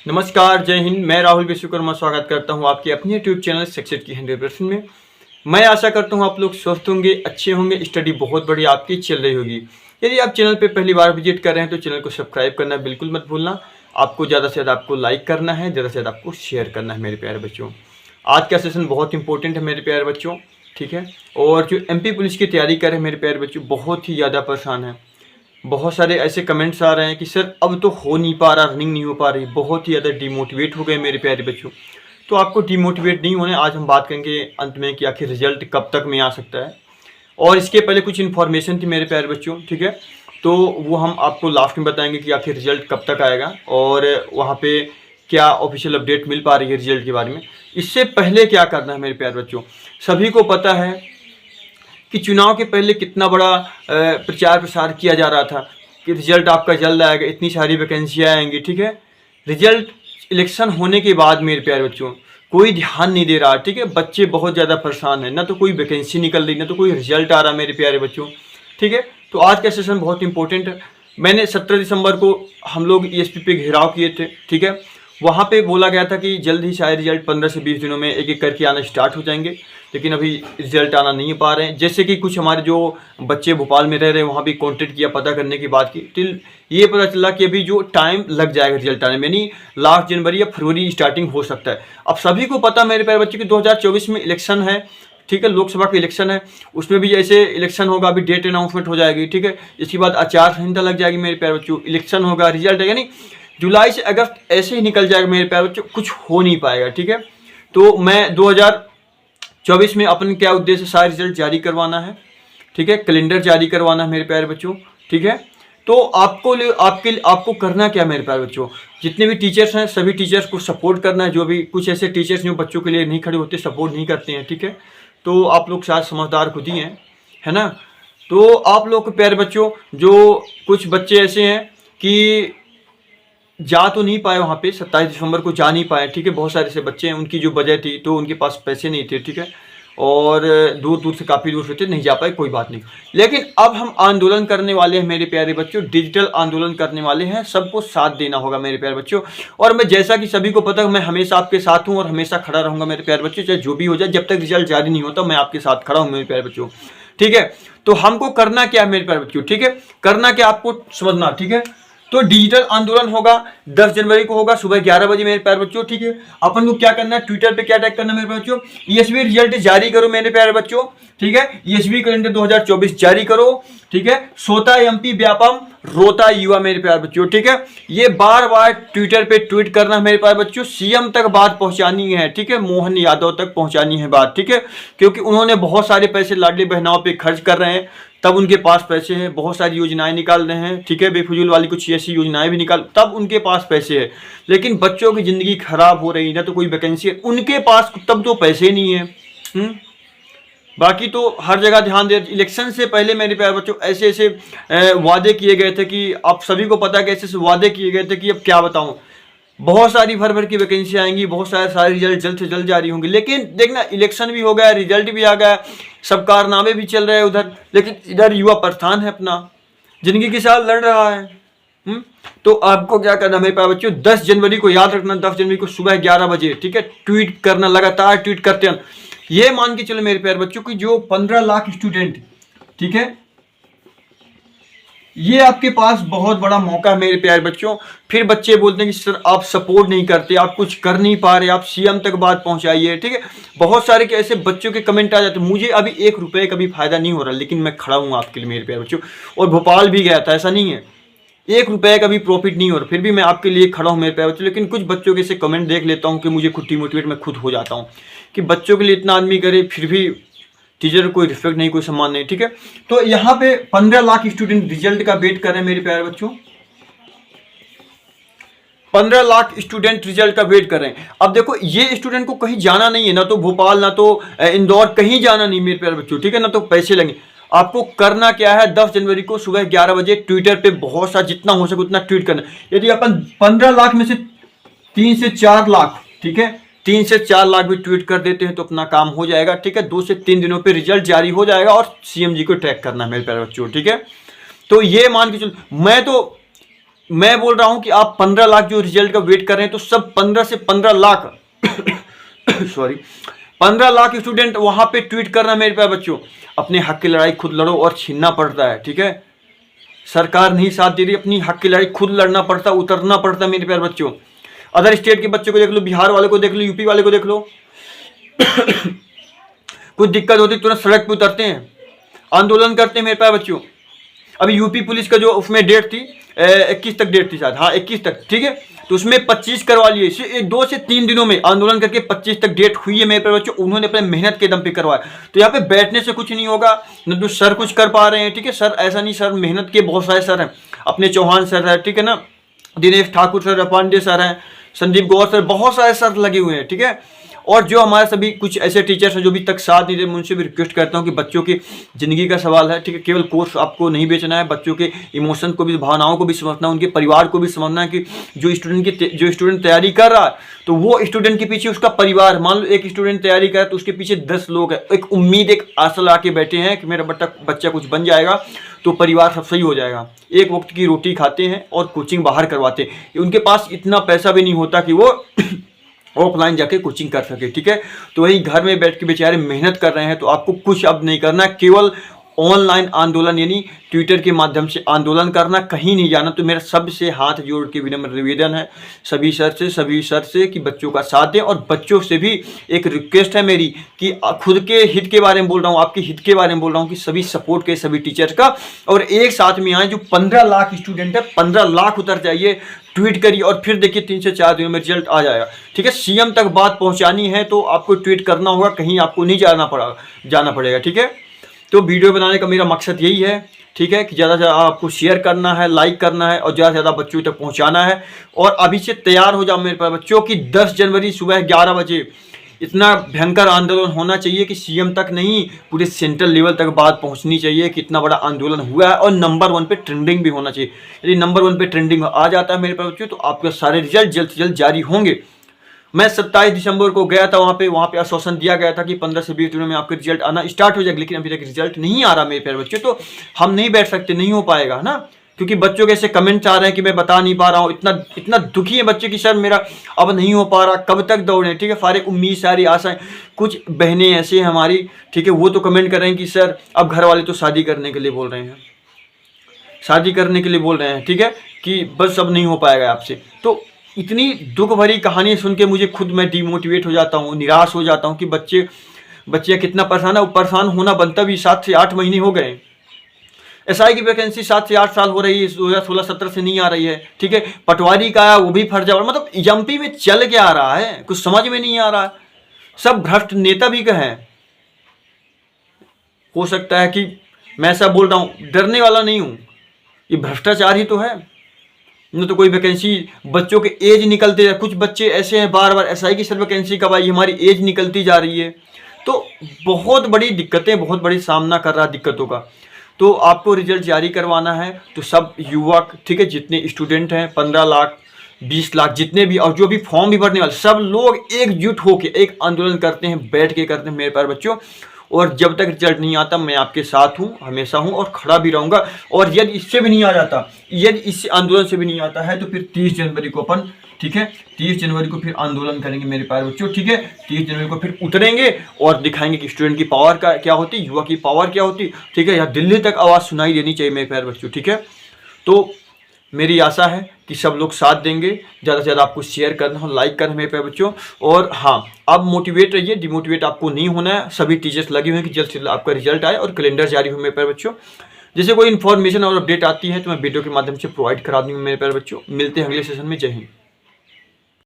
नमस्कार, जय हिंद। मैं राहुल विश्वकर्मा स्वागत करता हूं आपके अपने यूट्यूब चैनल सक्सेस की 100% में। मैं आशा करता हूं आप लोग स्वस्थ होंगे, अच्छे होंगे, स्टडी बहुत बढ़िया आपकी चल रही होगी। यदि आप चैनल पे पहली बार विजिट कर रहे हैं तो चैनल को सब्सक्राइब करना बिल्कुल मत भूलना। आपको ज़्यादा से ज़्यादा आपको लाइक करना है, ज़्यादा से ज़्यादा आपको शेयर करना है मेरे प्यारे बच्चों। आज का सेशन बहुत इंपॉर्टेंट है मेरे प्यारे बच्चों, ठीक है। और जो MP पुलिस की तैयारी कर रहे हैं मेरे प्यारे बच्चों, बहुत ही ज़्यादा परेशान है। बहुत सारे ऐसे कमेंट्स आ रहे हैं कि सर अब तो हो नहीं पा रहा, रनिंग नहीं हो पा रही, बहुत ही ज़्यादा डिमोटिवेट हो गए मेरे प्यारे बच्चों। तो आपको डिमोटिवेट नहीं होने, आज हम बात करेंगे अंत में कि आखिर रिजल्ट कब तक में आ सकता है। और इसके पहले कुछ इन्फॉर्मेशन थी मेरे प्यारे बच्चों, ठीक है, तो वो हम आपको लास्ट में बताएंगे कि आखिर रिजल्ट कब तक आएगा और वहाँ पे क्या ऑफिशियल अपडेट मिल पा रही है रिजल्ट के बारे में। इससे पहले क्या करना है मेरे प्यारे बच्चों, सभी को पता है कि चुनाव के पहले कितना बड़ा प्रचार प्रसार किया जा रहा था कि रिजल्ट आपका जल्द आएगा, इतनी सारी वैकेंसियाँ आएंगी, ठीक है। रिजल्ट इलेक्शन होने के बाद मेरे प्यारे बच्चों कोई ध्यान नहीं दे रहा, ठीक है। बच्चे बहुत ज़्यादा परेशान हैं, ना तो कोई वैकेंसी निकल रही, ना तो कोई रिजल्ट आ रहा मेरे प्यारे बच्चों, ठीक है। तो आज का सेशन बहुत इंपॉर्टेंट है। मैंने 17 दिसंबर को हम लोग ESP पे घेराव किए थे, ठीक है। वहाँ पे बोला गया था कि जल्द ही शायद रिजल्ट 15 से 20 दिनों में एक एक करके आना स्टार्ट हो जाएंगे, लेकिन अभी रिजल्ट आना नहीं पा रहे हैं। जैसे कि कुछ हमारे जो बच्चे भोपाल में रह रहे हैं वहाँ भी कॉन्टेक्ट किया, पता करने की बात की, टिल ये पता चला कि अभी जो टाइम लग जाएगा रिजल्ट आने में, यानी लास्ट जनवरी या फरवरी स्टार्टिंग हो सकता है। अब सभी को पता मेरे प्यारे बच्चे कि 2024 में इलेक्शन है, ठीक है, लोकसभा का इलेक्शन है। उसमें भी जैसे इलेक्शन होगा अभी डेट अनाउंसमेंट हो जाएगी, ठीक है। इसके बाद आचार संहिता लग जाएगी मेरे प्यारे बच्चों, इलेक्शन होगा, रिजल्ट है, यानी जुलाई से अगस्त ऐसे ही निकल जाएगा मेरे प्यारे बच्चों, कुछ हो नहीं पाएगा, ठीक है। तो मैं 2024 में अपन क्या उद्देश्य, सारे रिजल्ट जारी करवाना है, ठीक है, कैलेंडर जारी करवाना है मेरे प्यारे बच्चों, ठीक है। तो आपको करना क्या मेरे प्यारे बच्चों, जितने भी टीचर्स हैं सभी टीचर्स को सपोर्ट करना है। जो भी कुछ ऐसे टीचर्स जो बच्चों के लिए नहीं खड़े होते, सपोर्ट नहीं करते हैं, ठीक है, तो आप लोग शायद समझदार खुद ही हैं, है ना। तो आप लोग के प्यारे बच्चों, जो कुछ बच्चे ऐसे हैं कि जा तो नहीं पाए वहाँ पे, 27 दिसंबर को जा नहीं पाए, ठीक है। बहुत सारे ऐसे बच्चे हैं उनकी जो वजह थी तो उनके पास पैसे नहीं थे, ठीक है, और दूर दूर से काफ़ी दूर से थे, नहीं जा पाए, कोई बात नहीं। लेकिन अब हम आंदोलन करने वाले हैं मेरे प्यारे बच्चों, डिजिटल आंदोलन करने वाले हैं। सबको साथ देना होगा मेरे प्यारे बच्चों। और मैं, जैसा कि सभी को पता है, मैं हमेशा आपके साथ हूँ और हमेशा खड़ा रहूँगा मेरे प्यारे बच्चों, चाहे जो भी हो जाए। जब तक रिजल्ट जारी नहीं होता मैं आपके साथ खड़ा हूँ मेरे प्यारे बच्चों, ठीक है। तो हमको करना क्या है मेरे प्यारे बच्चों, ठीक है, करना क्या आपको समझना, ठीक है। तो डिजिटल आंदोलन होगा 10 जनवरी को, होगा सुबह 11 बजे मेरे प्यारे बच्चों, ठीक है। अपन को क्या करना है, ट्विटर पे क्या टैग करना है मेरे प्यारे बच्चों, ESP रिजल्ट जारी करो मेरे प्यारे बच्चों, ठीक है। ESP कैलेंडर 2024 जारी करो, ठीक है। सोता MP व्यापम, रोता युवा मेरे प्यारे बच्चों, ठीक है। ये बार बार ट्विटर पे ट्वीट करना है मेरे प्यारे बच्चों, CM तक बात पहुंचानी है, ठीक है, मोहन यादव तक पहुंचानी है बात, ठीक है। क्योंकि उन्होंने बहुत सारे पैसे लाडली बहनाओं पे खर्च कर रहे हैं, तब उनके पास पैसे हैं, बहुत सारी योजनाएं निकाल रहे हैं, ठीक है, बेफजूल वाली कुछ ऐसी योजनाएं भी निकाल, तब उनके पास पैसे है। लेकिन बच्चों की जिंदगी खराब हो रही है, ना तो कोई वैकेंसी है उनके पास, तब तो पैसे नहीं है। बाकी तो हर जगह ध्यान दे। इलेक्शन से पहले मेरे प्यारे बच्चों ऐसे ऐसे वादे किए गए थे कि आप सभी को पता है कि ऐसे ऐसे वादे किए गए थे कि अब क्या बताऊं, बहुत सारी भर भर की वैकेंसी आएंगी, बहुत सारे रिजल्ट जल्द से जल्द जारी होंगे। लेकिन देखना, इलेक्शन भी हो गया, रिजल्ट भी आ गया, सब कारनामे भी चल रहे हैं उधर, लेकिन इधर युवा परेशान है, अपना जिंदगी के साथ लड़ रहा है। तो आपको क्या करना मेरे प्यारे बच्चों, 10 जनवरी को याद रखना, 10 जनवरी को सुबह 11 बजे, ठीक है, ट्वीट करना, लगातार ट्वीट करते हैं। ये मान के चलो मेरे प्यारे बच्चों कि जो 15 लाख स्टूडेंट, ठीक है, ये आपके पास बहुत बड़ा मौका है मेरे प्यारे बच्चों। फिर बच्चे बोलते हैं कि सर आप सपोर्ट नहीं करते, आप कुछ कर नहीं पा रहे, आप CM तक बात पहुंचाइए, ठीक है। बहुत सारे के ऐसे बच्चों के कमेंट आ जाते हैं, मुझे अभी 1 रुपये का भी फायदा नहीं हो रहा, लेकिन मैं खड़ा हूं आपके लिए मेरे प्यारे बच्चों। और भोपाल भी गया था, ऐसा नहीं है 1 रुपये का भी प्रॉफिट नहीं हो रहा, फिर भी मैं आपके लिए खड़ा हूँ मेरे प्यारे बच्चों। लेकिन कुछ बच्चों के ऐसे कमेंट देख लेता हूँ कि मुझे खुद डिमोटिवेट मैं खुद हो जाता हूँ कि बच्चों के लिए इतना आदमी करे, फिर भी टीचर कोई रिस्पेक्ट नहीं, कोई सम्मान नहीं, ठीक है। तो यहाँ पे 15 लाख स्टूडेंट रिजल्ट का वेट कर रहे हैं मेरे प्यारे बच्चों, 15 लाख स्टूडेंट रिजल्ट का वेट कर रहे हैं। अब देखो, ये स्टूडेंट को कहीं जाना नहीं है, ना तो भोपाल, ना तो इंदौर, कहीं जाना नहीं मेरे प्यारे बच्चों, ठीक है, ना तो पैसे लगेंगे। आपको करना क्या है, 10 जनवरी को सुबह 11 बजे ट्विटर पे बहुत सा, जितना हो सके उतना ट्वीट करना। यदि अपन 15 लाख में से 3 से 4 लाख, ठीक है, 3 से 4 लाख भी ट्वीट कर देते हैं तो अपना काम हो जाएगा, ठीक है। 2 से 3 दिनों पे रिजल्ट जारी हो जाएगा और CM जी को ट्रैक करना है मेरे प्यारे बच्चों, ठीक है। तो ये मान के चलो, मैं तो मैं बोल रहा हूं कि आप 15 लाख जो रिजल्ट का वेट कर रहे हैं, तो सब 15 से 15 लाख सॉरी 15 लाख स्टूडेंट वहां पे ट्वीट करना मेरे प्यारे बच्चों, अपने हक की लड़ाई खुद लड़ो और छीनना पड़ता है, ठीक है। सरकार नहीं साथ दे रही, अपनी हक की लड़ाई खुद लड़ना पड़ता, उतरना पड़ता मेरे प्यारे बच्चों। अदर स्टेट के बच्चों को देख लो, बिहार वाले को देख लो, यूपी वाले को देख लो कुछ दिक्कत होती तुरंत सड़क पे उतरते हैं, आंदोलन करते हैं मेरे प्यारे बच्चों। अभी यूपी पुलिस का जो उसमें डेट थी 21 तक डेट थी शायद, हाँ 21 तक, ठीक है। तो उसमें 25 करवा लिए, 2 से 3 दिनों में आंदोलन करके 25 तक डेट हुई है मेरे प्यारे बच्चों। उन्होंने अपने मेहनत के दम पे करवाया। तो यहाँ पे बैठने से कुछ नहीं होगा, न तो सर कुछ कर पा रहे हैं, ठीक है। सर ऐसा नहीं, सर मेहनत के बहुत सारे सर हैं, अपने चौहान सर है, ठीक है ना, दिनेश ठाकुर सर, पांडे सर हैं, संदीप गौर सर, बहुत सारे सर लगे हुए हैं, ठीक है। और जो हमारे सभी कुछ ऐसे टीचर्स हैं जो भी तक साथ नहीं दे, मैं उनसे भी रिक्वेस्ट करता हूं कि बच्चों की ज़िंदगी का सवाल है, ठीक है। केवल कोर्स आपको नहीं बेचना है, बच्चों के इमोशन को भी, भावनाओं को भी समझना है, उनके परिवार को भी समझना है कि जो स्टूडेंट तैयारी कर रहा है, तो वो स्टूडेंट के पीछे उसका परिवार, मान लो एक स्टूडेंट तैयारी करे तो उसके पीछे 10 लोग हैं, एक उम्मीद, एक आशा ला के बैठे हैं कि मेरा बच्चा कुछ बन जाएगा तो परिवार सब सही हो जाएगा। एक वक्त की रोटी खाते हैं और कोचिंग बाहर करवाते हैं, उनके पास इतना पैसा भी नहीं होता कि वो ऑफलाइन जाके कोचिंग कर सके, ठीक है। तो वही घर में बैठ के बेचारे मेहनत कर रहे हैं। तो आपको कुछ अब नहीं करना, केवल ऑनलाइन आंदोलन यानी ट्विटर के माध्यम से आंदोलन करना, कहीं नहीं जाना। तो मेरा सबसे हाथ जोड़ के विनम्र निवेदन है सभी सर से कि बच्चों का साथ दें। और बच्चों से भी एक रिक्वेस्ट है मेरी कि खुद के हित के बारे में बोल रहा हूँ, आपके हित के बारे में बोल रहा हूँ कि सभी सपोर्ट के सभी टीचर्स का, और एक साथ में आए। जो 15 लाख स्टूडेंट है, 15 लाख उतर जाइए, ट्वीट करिए, और फिर देखिए 3 से 4 दिनों में रिजल्ट आ जाएगा, ठीक है। सीएम तक बात पहुंचानी है तो आपको ट्वीट करना होगा, कहीं आपको नहीं जाना पड़ेगा, ठीक है। तो वीडियो बनाने का मेरा मकसद यही है, ठीक है, कि ज़्यादा से ज़्यादा आपको शेयर करना है, लाइक करना है और ज़्यादा से ज़्यादा बच्चों तक पहुंचाना है। और अभी से तैयार हो जाओ मेरे पास बच्चों की 10 जनवरी सुबह 11 बजे इतना भयंकर आंदोलन होना चाहिए कि सीएम तक नहीं, पूरे सेंट्रल लेवल तक बात पहुंचनी चाहिए कि इतना बड़ा आंदोलन हुआ है। और नंबर 1 पे ट्रेंडिंग भी होना चाहिए। यदि नंबर 1 पे ट्रेंडिंग आ जाता है मेरे पास बच्चों, तो आपके सारे रिजल्ट जल्द से जल्द जारी होंगे। मैं 27 दिसंबर को गया था, वहाँ पे आश्वासन दिया गया था कि 15 से 20 दिनों में आपके रिजल्ट आना स्टार्ट हो जाएगा, लेकिन अभी तक रिजल्ट नहीं आ रहा मेरे प्यारे बच्चों। तो हम नहीं बैठ सकते, नहीं हो पाएगा ना, क्योंकि बच्चों के ऐसे कमेंट्स आ रहे हैं कि मैं बता नहीं पा रहा हूँ। इतना दुखी है बच्चे कि सर मेरा अब नहीं हो पा रहा, कब तक दौड़े, ठीक है। सारे उम्मीद, सारी आशाएं। कुछ बहनें ऐसे हैं हमारी, ठीक है, वो तो कमेंट कर रहे हैं कि सर अब घर वाले तो शादी करने के लिए बोल रहे हैं, शादी करने के लिए बोल रहे हैं, ठीक है, कि बस अब नहीं हो पाएगा आपसे। तो इतनी दुख भरी कहानी सुन के मुझे खुद मैं डिमोटिवेट हो जाता हूँ, निराश हो जाता हूँ कि बच्चे कितना परेशान है। वो परेशान होना बनता भी 7 से 8 महीने हो गए। एसआई की वैकेंसी 7 से 8 साल हो रही है, 2016-17 से नहीं आ रही है, ठीक है। पटवारी का वो भी फर्जा, मतलब एमपी में चल के आ रहा है, कुछ समझ में नहीं आ रहा है। सब भ्रष्ट नेता भी कहें, हो सकता है कि मैं ऐसा बोल रहा हूँ, डरने वाला नहीं हूँ, ये भ्रष्टाचार ही तो है। न तो कोई वैकेंसी, बच्चों के एज निकलते जा, कुछ बच्चे ऐसे हैं बार बार एसआई की सर वैकेंसी कब आई, हमारी एज निकलती जा रही है। तो बहुत बड़ी दिक्कतें, बहुत बड़ी सामना कर रहा दिक्कतों का। तो आपको रिजल्ट जारी करवाना है तो सब युवक, ठीक है, जितने स्टूडेंट हैं 15 लाख 20 लाख जितने भी, और जो भी फॉर्म भी भरने वाले, सब लोग एकजुट होकर एक आंदोलन करते हैं, बैठ के करते हैं मेरे प्यारे बच्चों। और जब तक रिजल्ट नहीं आता मैं आपके साथ हूँ, हमेशा हूँ और खड़ा भी रहूँगा। और यदि इससे भी नहीं आ जाता, यदि इस आंदोलन से भी नहीं आता है, तो फिर 30 जनवरी को अपन, ठीक है, 30 जनवरी को फिर आंदोलन करेंगे मेरे प्यारे बच्चों, ठीक है। 30 जनवरी को फिर उतरेंगे और दिखाएंगे कि स्टूडेंट की पावर का क्या होती, युवा की पावर क्या होती, ठीक है। यहाँ दिल्ली तक आवाज़ सुनाई देनी चाहिए मेरे प्यारे बच्चों, ठीक है। तो मेरी आशा है कि सब लोग साथ देंगे, ज़्यादा से ज़्यादा आपको शेयर करना हो, लाइक करना मेरे प्यारे बच्चों। और हाँ, आप मोटिवेट रहिए, डिमोटिवेट आपको नहीं होना है। सभी टीचर्स लगे हुए हैं कि जल्द से जल्द आपका रिजल्ट आए और कैलेंडर जारी हो मेरे प्यारे बच्चों। जैसे कोई इन्फॉर्मेशन और अपडेट आती है तो मैं वीडियो के माध्यम से प्रोवाइड करा दूँगी मेरे प्यारे बच्चों। मिलते हैं अगले सेशन में। जय हिंद।